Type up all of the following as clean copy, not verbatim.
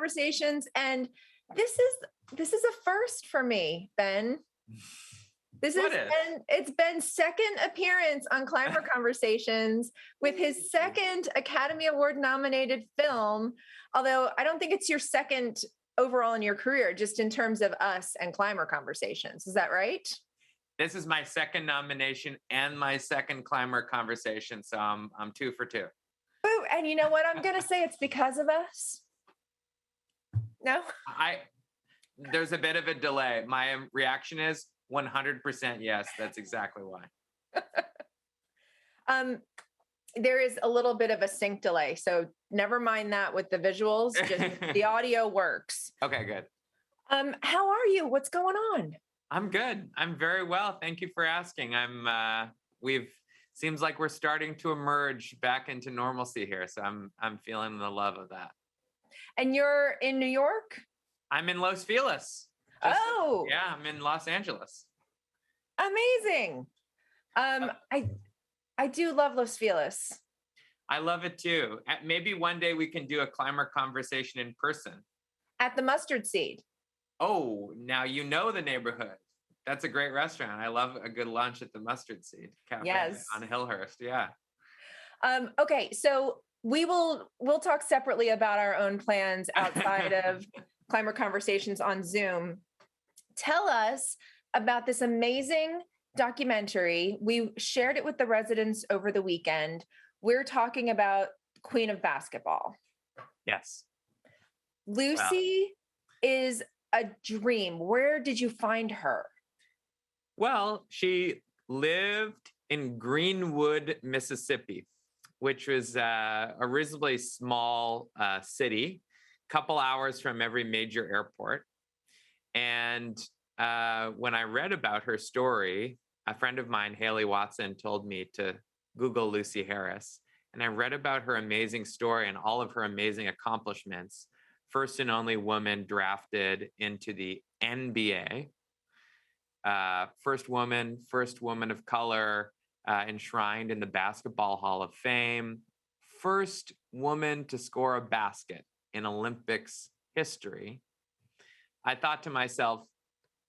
Conversations, and this is a first for me, Ben. It's Ben's second appearance on Clymer Conversations with his second Academy Award nominated film. Although I don't think it's your second overall in your career, just in terms of us and Clymer Conversations. Is that right? This is my second nomination and my second Clymer Conversation. So I'm 2 for 2. Ooh, and you know what? I'm going to say it's because of us. No? There's a bit of a delay. My reaction is 100% yes. That's exactly why. There is a little bit of a sync delay, so never mind that with the visuals. Just the audio works. Okay, good. How are you? What's going on? I'm good. I'm very well. Thank you for asking. Seems like we're starting to emerge back into normalcy here, so I'm feeling the love of that. And you're in New York? I'm in Los Feliz. Yeah, I'm in Los Angeles. Amazing. I do love Los Feliz. I love it too. Maybe one day we can do a Clymer Conversation in person. At the Mustard Seed. Oh, now you know the neighborhood. That's a great restaurant. I love a good lunch at the Mustard Seed Cafe on Hillhurst. Yeah. Okay, so we'll talk separately about our own plans outside of Clymer Conversations on Zoom. Tell us about this amazing documentary. We shared it with the residents over the weekend. We're talking about Queen of Basketball. Yes. Lucy is a dream. Where did you find her? Well, she lived in Greenwood, Mississippi, which was a reasonably small city, couple hours from every major airport. And when I read about her story, a friend of mine, Haley Watson, told me to Google Lucy Harris. And I read about her amazing story and all of her amazing accomplishments. First and only woman drafted into the NBA. First woman of color enshrined in the Basketball Hall of Fame. First woman to score a basket in Olympics history. I thought to myself,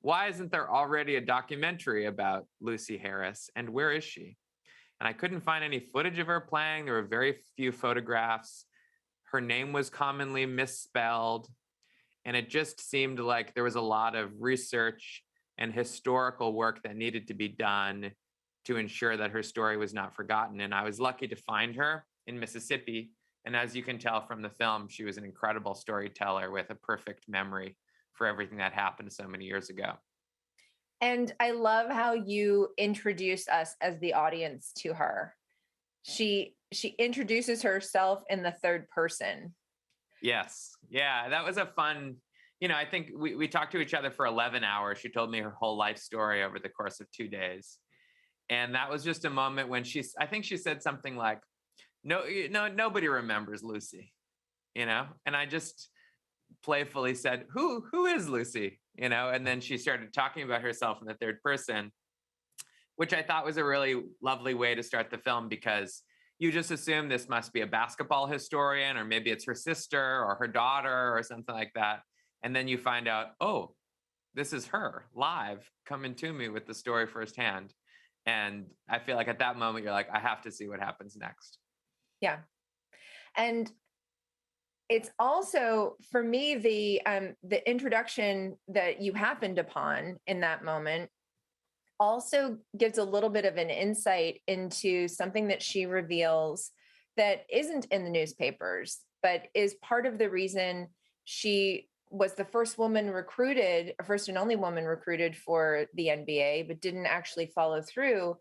why isn't there already a documentary about Lucy Harris, and where is she? And I couldn't find any footage of her playing. There were very few photographs. Her name was commonly misspelled. And it just seemed like there was a lot of research and historical work that needed to be done to ensure that her story was not forgotten. And I was lucky to find her in Mississippi. And as you can tell from the film, she was an incredible storyteller with a perfect memory for everything that happened so many years ago. And I love how you introduce us as the audience to her. She introduces herself in the third person. Yes. Yeah, that was a fun, I think we talked to each other for 11 hours. She told me her whole life story over the course of 2 days. And that was just a moment when I think she said something like, nobody remembers Lucy, and I just playfully said, who is Lucy? And then she started talking about herself in the third person, which I thought was a really lovely way to start the film, because you just assume this must be a basketball historian, or maybe it's her sister or her daughter or something like that. And then you find out, oh, this is her live coming to me with the story firsthand. And I feel like at that moment, you're like, I have to see what happens next. Yeah. And it's also, for me, the introduction that you happened upon in that moment also gives a little bit of an insight into something that she reveals that isn't in the newspapers, but is part of the reason she was the first and only woman recruited for the NBA, but didn't actually follow through.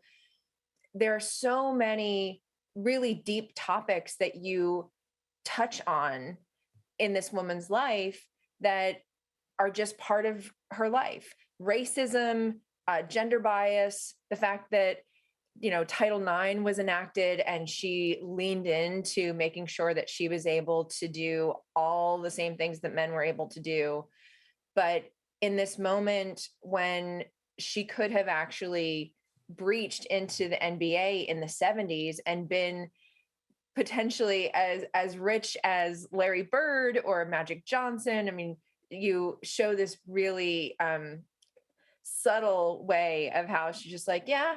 There are so many really deep topics that you touch on in this woman's life that are just part of her life. Racism, gender bias, the fact that, Title IX was enacted and she leaned into making sure that she was able to do all the same things that men were able to do. But in this moment when she could have actually breached into the NBA in the 70s and been potentially as rich as Larry Bird or Magic Johnson. I mean, you show this really subtle way of how she's just like, yeah,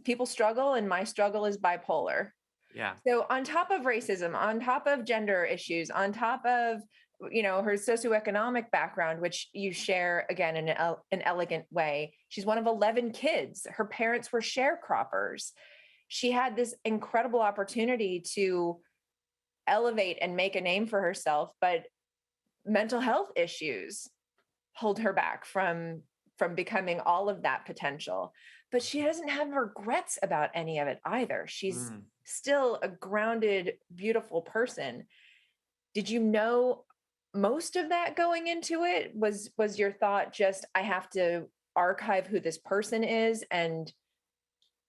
people struggle, and my struggle is bipolar. Yeah. So on top of racism, on top of gender issues, on top of her socioeconomic background, which you share again in an elegant way, she's one of 11 kids. Her parents were sharecroppers. She had this incredible opportunity to elevate and make a name for herself, but mental health issues hold her back from becoming all of that potential. But she doesn't have regrets about any of it either. She's Mm. still a grounded, beautiful person. Did you know most of that going into it? Was your thought just, I have to archive who this person is, and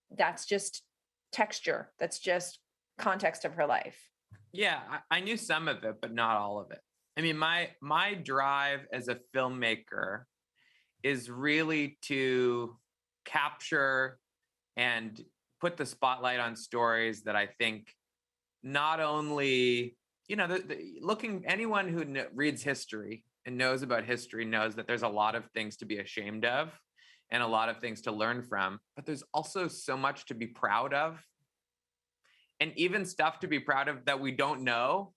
that's just texture, that's just context of her life? Yeah, I knew some of it, but not all of it. I mean, my drive as a filmmaker is really to capture and put the spotlight on stories that I think not only, looking, anyone who reads history and knows about history knows that there's a lot of things to be ashamed of and a lot of things to learn from, but there's also so much to be proud of, and even stuff to be proud of that we don't know,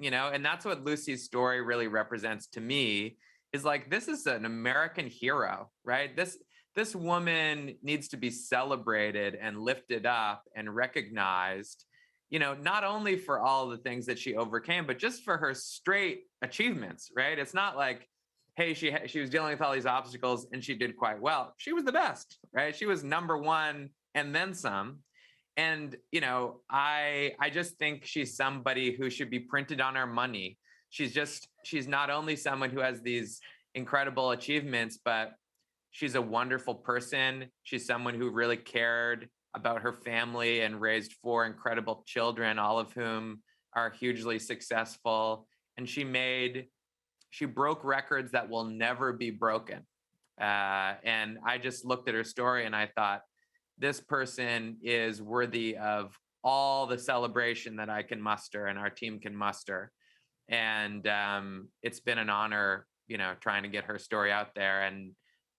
and that's what Lucy's story really represents to me, is like, this is an American hero, right? This woman needs to be celebrated and lifted up and recognized, not only for all the things that she overcame, but just for her straight achievements, right? It's not like, hey, she was dealing with all these obstacles and she did quite well. She was the best, right? She was number one and then some. And, I just think she's somebody who should be printed on our money. She's not only someone who has these incredible achievements, but she's a wonderful person. She's someone who really cared about her family and raised 4 incredible children, all of whom are hugely successful. And she broke records that will never be broken. And I just looked at her story and I thought, this person is worthy of all the celebration that I can muster and our team can muster. And it's been an honor, trying to get her story out there.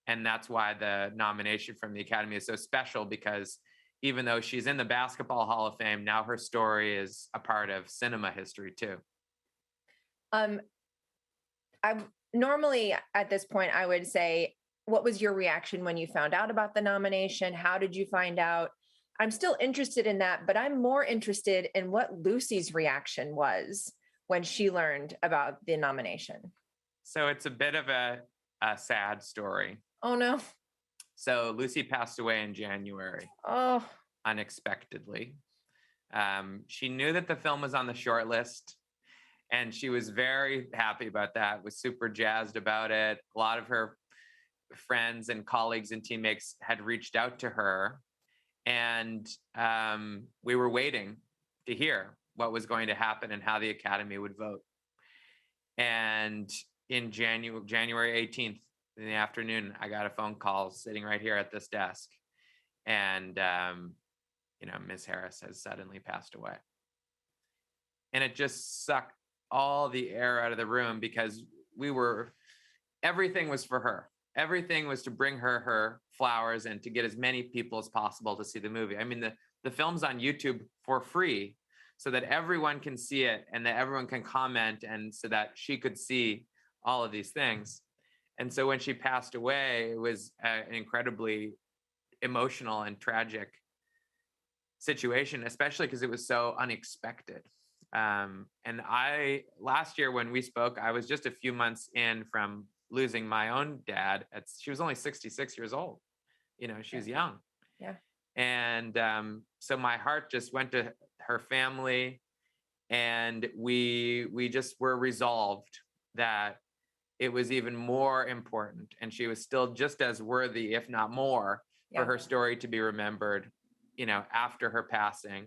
And that's why the nomination from the Academy is so special, because even though she's in the Basketball Hall of Fame, now her story is a part of cinema history too. I normally at this point, I would say, what was your reaction when you found out about the nomination? How did you find out? I'm still interested in that, but I'm more interested in what Lucy's reaction was when she learned about the nomination. So it's a bit of a sad story. Oh, no. So Lucy passed away in January. Oh. Unexpectedly. She knew that the film was on the short list, and she was very happy about that, was super jazzed about it. A lot of her friends and colleagues and teammates had reached out to her, and we were waiting to hear what was going to happen and how the Academy would vote. And in January 18th in the afternoon, I got a phone call sitting right here at this desk, and Ms. Harris has suddenly passed away. And it just sucked all the air out of the room, because everything was for her. Everything was to bring her flowers and to get as many people as possible to see the movie. I mean, the film's on YouTube for free so that everyone can see it and that everyone can comment, and so that she could see all of these things. And so when she passed away, it was an incredibly emotional and tragic situation, especially because it was so unexpected. And last year when we spoke, I was just a few months in from losing my own dad. She was only 66 years old. She was young. Yeah. And so my heart just went to her family, and we just were resolved that it was even more important, and she was still just as worthy, if not more, for her story to be remembered, after her passing.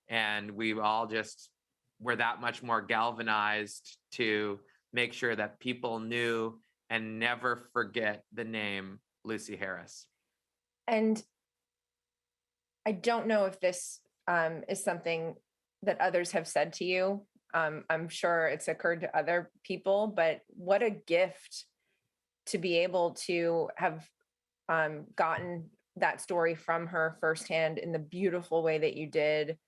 And we all just were that much more galvanized to make sure that people knew and never forget the name Lucy Harris. And I don't know if this is something that others have said to you. I'm sure it's occurred to other people, but what a gift to be able to have gotten that story from her firsthand in the beautiful way that you did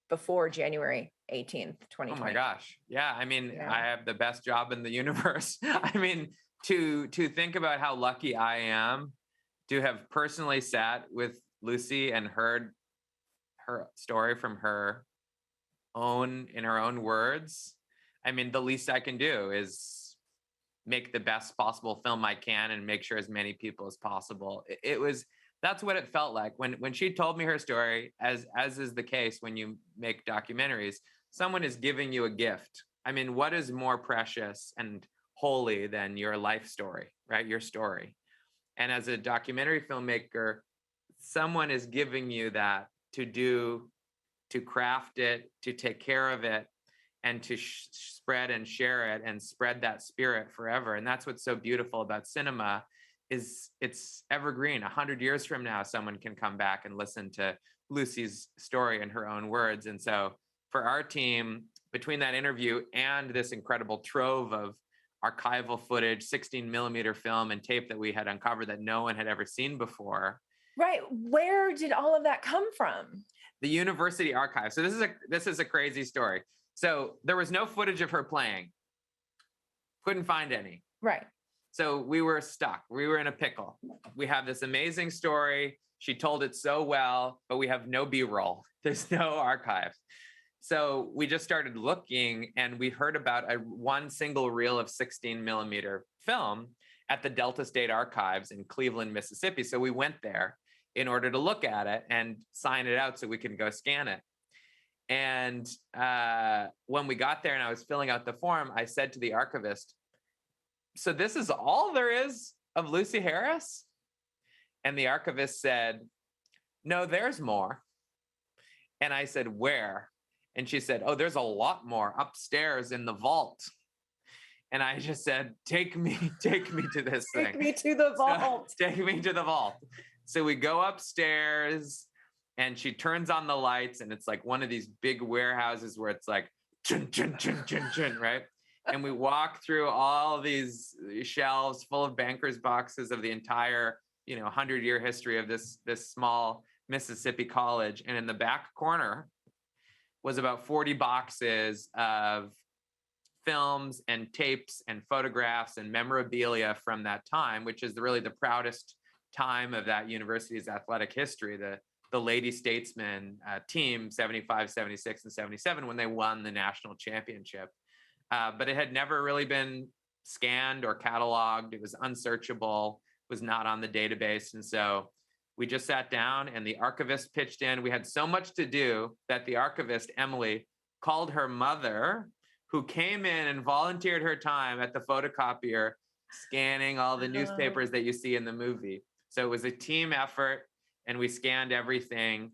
before January 18th, Oh my 2020. gosh. Yeah. I mean, Yeah. I have the best job in the universe. I mean, to think about how lucky I am to have personally sat with Lucy and heard her story from in her own words. I mean, the least I can do is make the best possible film I can and make sure as many people as possible. That's what it felt like when she told me her story, as is the case when you make documentaries. Someone is giving you a gift. I mean, what is more precious and holy than your life story, right? Your story. And as a documentary filmmaker, someone is giving you that to craft it, to take care of it, and to spread and share it and spread that spirit forever. And that's what's so beautiful about cinema is it's evergreen. 100 years from now, someone can come back and listen to Lucy's story in her own words. And so for our team, between that interview and this incredible trove of archival footage, 16 millimeter film and tape that we had uncovered that no one had ever seen before. Right. Where did all of that come from? The university archive. So this is a crazy story. So there was no footage of her playing. Couldn't find any. Right. So we were stuck. We were in a pickle. We have this amazing story. She told it so well, but we have no B-roll. There's no archive. So we just started looking, and we heard about one single reel of 16 millimeter film at the Delta State Archives in Cleveland, Mississippi. So we went there in order to look at it and sign it out so we can go scan it. And when we got there and I was filling out the form, I said to the archivist, "So this is all there is of Lucy Harris?" And the archivist said, "No, there's more." And I said, "Where?" And she said, "Oh, there's a lot more upstairs in the vault." And I just said, take me to this thing. Take me to the vault. So, take me to the vault. So we go upstairs and she turns on the lights, and it's like one of these big warehouses where it's like, chun, chun, chun, chun, chun, right? And we walk through all these shelves full of bankers' boxes of the entire, 100-year history of this small Mississippi college. And in the back corner was about 40 boxes of films and tapes and photographs and memorabilia from that time, which is really the proudest time of that university's athletic history, the Lady Statesman team, 75, 76, and 77, when they won the national championship. But it had never really been scanned or cataloged. It was unsearchable, was not on the database. And so we just sat down and the archivist pitched in. We had so much to do that the archivist, Emily, called her mother, who came in and volunteered her time at the photocopier, scanning all the newspapers that you see in the movie. So it was a team effort, and we scanned everything,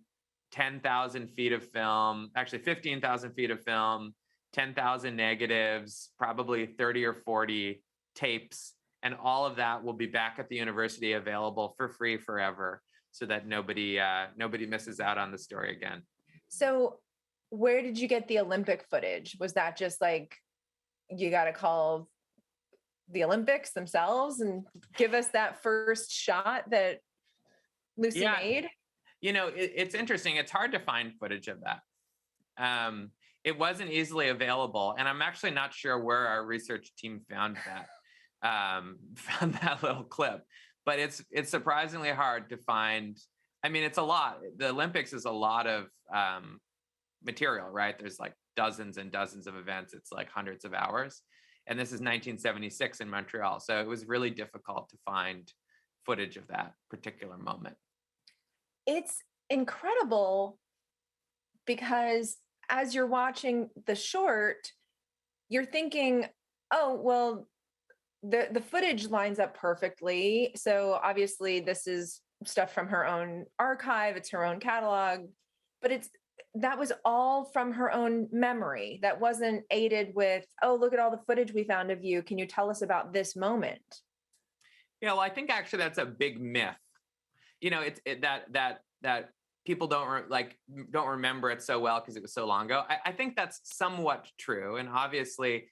10,000 feet of film, actually 15,000 feet of film, 10,000 negatives, probably 30 or 40 tapes. And all of that will be back at the university available for free forever so that nobody misses out on the story again. So where did you get the Olympic footage? Was that just like, you got to call the Olympics themselves and give us that first shot that Lucy made? It's interesting. It's hard to find footage of that. It wasn't easily available. And I'm actually not sure where our research team found that little clip, but it's surprisingly hard to find. I mean, it's a lot. The Olympics is a lot of material, right? There's like dozens and dozens of events. It's like hundreds of hours. And this is 1976 in Montreal. So it was really difficult to find footage of that particular moment. It's incredible because as you're watching the short, you're thinking, oh, well, the footage lines up perfectly. So obviously this is stuff from her own archive. It's her own catalog, but that was all from her own memory. That wasn't aided with, oh, look at all the footage we found of you. Can you tell us about this moment? Yeah, well, I think actually that's a big myth. It's that people don't remember it so well because it was so long ago. I think that's somewhat true. And obviously,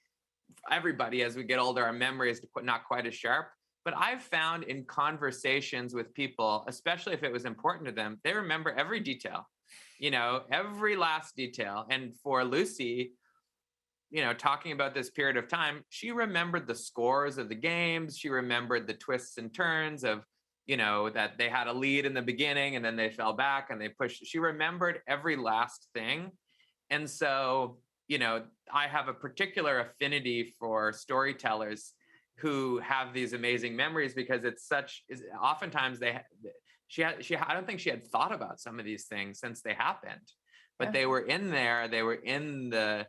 everybody, as we get older, our memory is not quite as sharp. But I've found in conversations with people, especially if it was important to them, they remember every detail, every last detail. And for Lucy, talking about this period of time, she remembered the scores of the games. She remembered the twists and turns of, that they had a lead in the beginning and then they fell back and they pushed. She remembered every last thing. And so, I have a particular affinity for storytellers who have these amazing memories because oftentimes I don't think she had thought about some of these things since they happened, but they were in there, they were in the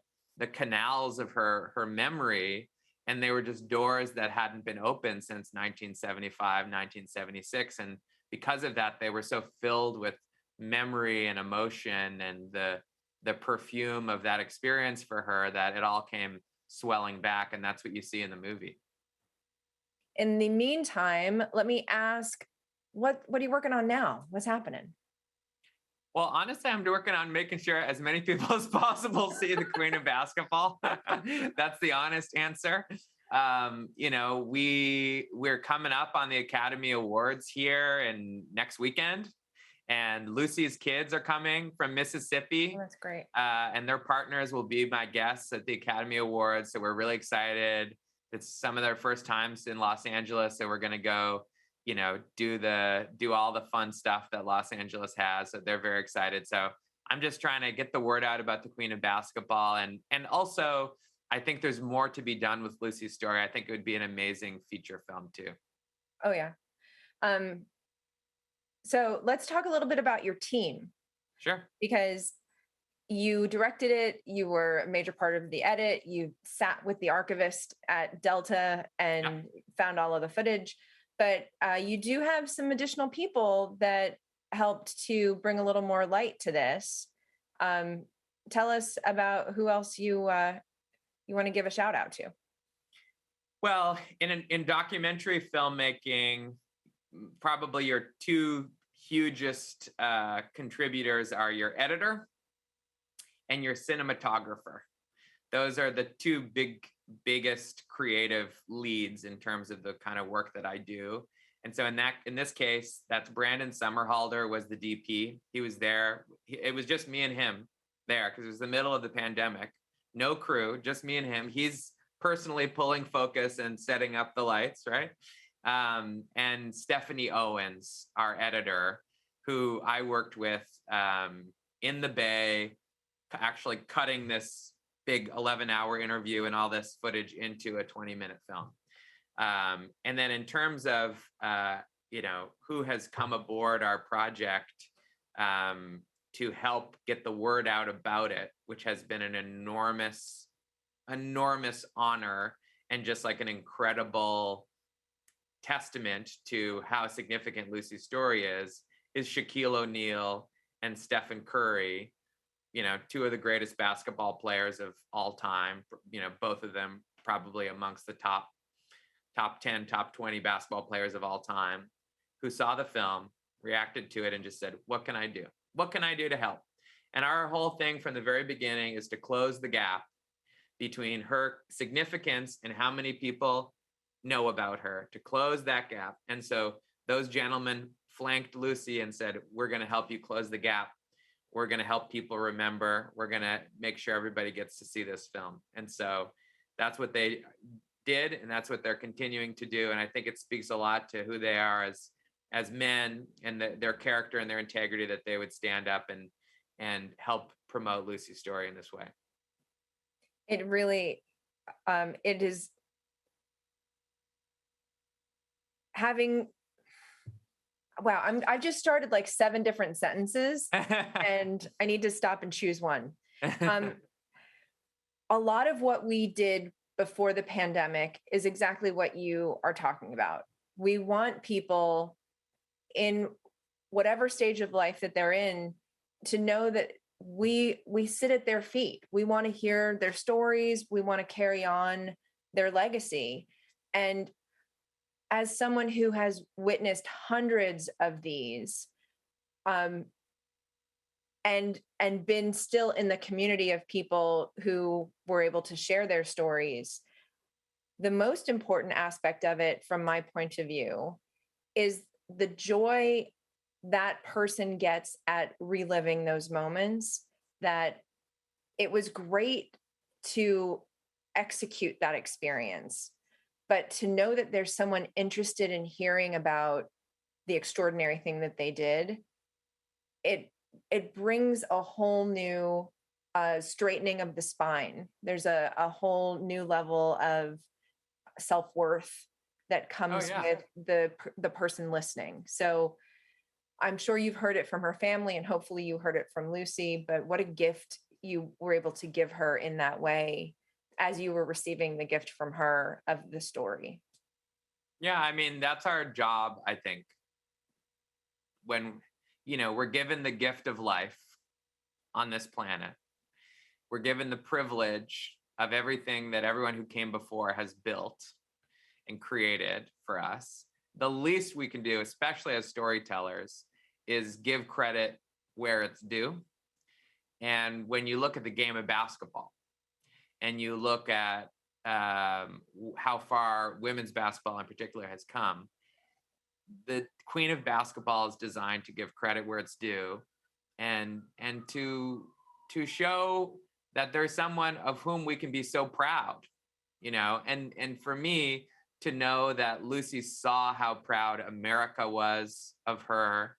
canals of her memory, and they were just doors that hadn't been opened since 1975, 1976. And because of that, they were so filled with memory and emotion and the perfume of that experience for her that it all came swelling back. And that's what you see in the movie. In the meantime, let me ask, what are you working on now? What's happening? Well, honestly, I'm working on making sure as many people as possible see the Queen of Basketball. That's the honest answer. We're coming up on the Academy Awards here and next weekend, and Lucy's kids are coming from Mississippi. Oh, that's great. And their partners will be my guests at the Academy Awards. So we're really excited. It's some of their first times in Los Angeles. So we're going to go, do all the fun stuff that Los Angeles has. So they're very excited. So I'm just trying to get the word out about the Queen of Basketball. And also, I think there's more to be done with Lucy's story. I think it would be an amazing feature film too. Oh, yeah. So let's talk a little bit about your team. Sure. Because you directed it, you were a major part of the edit, you sat with the archivist at Delta and found all of the footage, but you do have some additional people that helped to bring a little more light to this. Tell us about who else you want to give a shout out to. Well, in documentary filmmaking, probably your two hugest contributors are your editor and your cinematographer. Those are the two biggest creative leads in terms of the kind of work that I do. And so in this case, that's Brandon Summerhalder was the DP. He was there. It was just me and him there because it was the middle of the pandemic. No crew, just me and him. He's personally pulling focus and setting up the lights, right? And Stephanie Owens, our editor, who I worked with in the Bay, actually cutting this big 11-hour interview and all this footage into a 20-minute film. And then in terms of, who has come aboard our project to help get the word out about it, which has been an enormous honor and just like an incredible testament to how significant Lucy's story is Shaquille O'Neal and Stephen Curry, two of the greatest basketball players of all time, both of them probably amongst the top 10, top 20 basketball players of all time, who saw the film, reacted to it, and just said, what can I do? What can I do to help? And our whole thing from the very beginning is to close the gap between her significance and how many people know about her, to close that gap. And so those gentlemen flanked Lucy and said, we're going to help you close the gap. We're going to help people remember. We're going to make sure everybody gets to see this film. And so that's what they did, and that's what they're continuing to do. And I think it speaks a lot to who they are as men and their character and their integrity, that they would stand up and help promote Lucy's story in this way. It really, it is having, wow, I just started like 7 different sentences and I need to stop and choose one. A lot of what we did before the pandemic is exactly what you are talking about. We want people in whatever stage of life that they're in to know that we sit at their feet. We want to hear their stories. We want to carry on their legacy. And as someone who has witnessed hundreds of these, and been still in the community of people who were able to share their stories. The most important aspect of it, from my point of view, is the joy that person gets at reliving those moments. That it was great to execute that experience, but to know that there's someone interested in hearing about the extraordinary thing that they did, it it brings a whole new straightening of the spine. There's a whole new level of self-worth that Oh comes yeah. with the person listening. So I'm sure you've heard it from her family, and hopefully you heard it from Lucy, but what a gift you were able to give her in that way as you were receiving the gift from her of the story. Yeah, I mean, that's our job, I think. When, we're given the gift of life on this planet, we're given the privilege of everything that everyone who came before has built and created for us. The least we can do, especially as storytellers, is give credit where it's due. And when you look at the game of basketball and you look at how far women's basketball in particular has come, the queen of basketball is designed to give credit where it's due, and to show that there's someone of whom we can be so proud, and for me to know that Lucy saw how proud America was of her.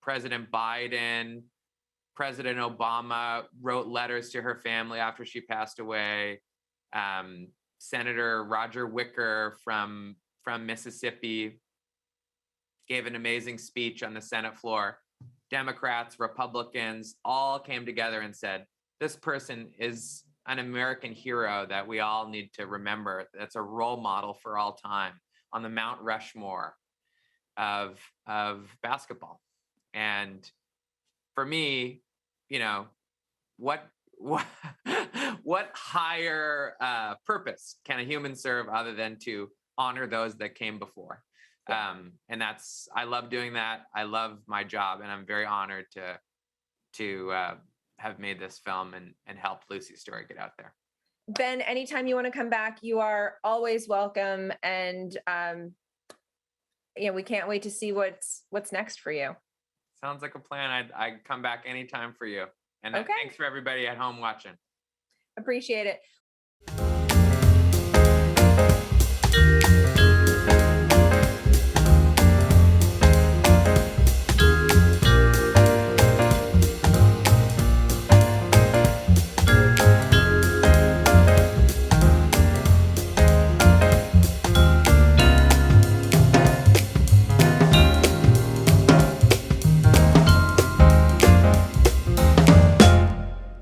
President Biden, President Obama wrote letters to her family after she passed away. Senator Roger Wicker from Mississippi gave an amazing speech on the Senate floor. Democrats, Republicans all came together and said, this person is an American hero that we all need to remember. That's a role model for all time on the Mount Rushmore of basketball. And for me, what what higher purpose can a human serve other than to honor those that came before? And I love doing that. I love my job, and I'm very honored to have made this film and helped Lucy's story get out there. Ben, anytime you want to come back, you are always welcome. And we can't wait to see what's next for you. Sounds like a plan. I'd come back anytime for you. And Okay. Thanks for everybody at home watching. Appreciate it.